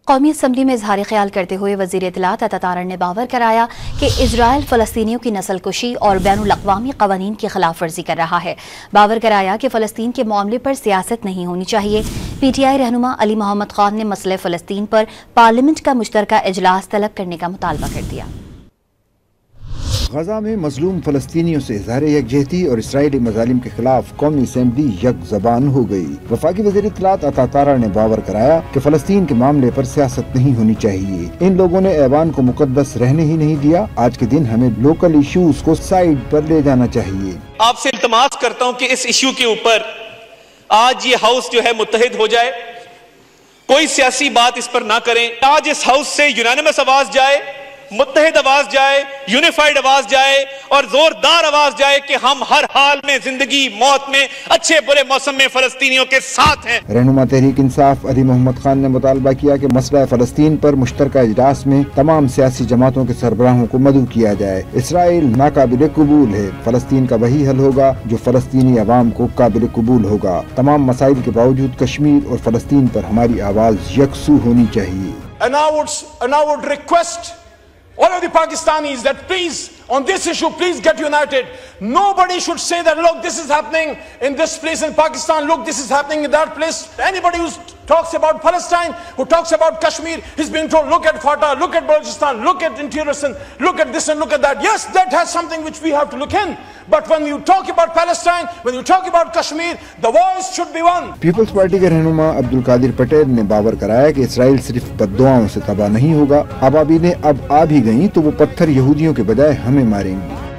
कौमी असम्बली में इजहार ख्याल करते हुए वज़ीर इत्तलात अता तारड़ ने बावर कराया कि इजराइल फ़लस्तीनियों की नस्लकुशी और बैनुल अक़वामी क़वानीन की खिलाफ वर्जी कर रहा है। बावर कराया कि फ़लस्तीन के मामले पर सियासत नहीं होनी चाहिए। PTI रहनुमा अली मोहम्मद खान ने मसले फ़लस्तीन पर पार्लियामेंट का मुश्तरका इजलास तलब करने का मुतालबा कर दिया। गजा में मजलूम फ़लस्तीनियों से इज़हार यकजहती और इसराइली मज़ालिम के खिलाफ कौमी असम्बली यक ज़बान हो गई। वफाकी वज़ीर इत्तलात अता तारड़ ने बावर कराया कि फ़लस्तीन के मामले पर सियासत नहीं होनी चाहिए। इन लोगों ने ऐवान को मुकद्दस रहने ही नहीं दिया। आज के दिन हमें लोकल इश्यूज को साइड पर ले जाना चाहिए। आपसे इल्तमास करता हूँ कि इस इश्यू के ऊपर आज ये हाउस जो है मुत्तहिद हो जाए, कोई सियासी बात इस पर ना करें। आज इस हाउस से यूनानिमस आवाज जाए, मुत्तहिद आवाज जाए, यूनिफाइड आवाज जाए और जोरदार आवाज जाए कि हम हर हाल में, जिंदगी मौत में, अच्छे बुरे मौसम में फलस्तीनियों के साथ हैं। रहनुमा तहरीक इंसाफ अली मोहम्मद खान ने मुतालबा किया कि मसला फलस्तीन पर मुश्तरका इजलास में तमाम सियासी जमातों के सरबराहों को मदऊ किया जाए। इसराइल नाकाबिल कबूल है। फलस्तीन का वही हल होगा जो फलस्तीनी अवाम को काबिल कबूल होगा। तमाम मसाइल के बावजूद कश्मीर और फलस्तीन पर हमारी आवाज यकसू होनी चाहिए। And I would request all of the Pakistanis that please, on this issue, please get united. Nobody should say that, look, this is happening in this place in Pakistan, look, this is happening in that place. Anybody who talks about Palestine, who talks about Kashmir, he's been told, look at Fatah, look at Balochistan, look at Interior, look at this and look at that. Yes, that has something which we have to look in. But when you talk about Palestine, when you talk about Kashmir, the voice should be one. Peoples Party के रहनुमा अब्दुल कादिर पटेल ने बावर कराया कि Israel सिर्फ बद्दुआओं से तबाह नहीं होगा। आबादी ने अब आ भी गई तो वो पत्थर यहूदियों के बजाय हमें मारेंगी।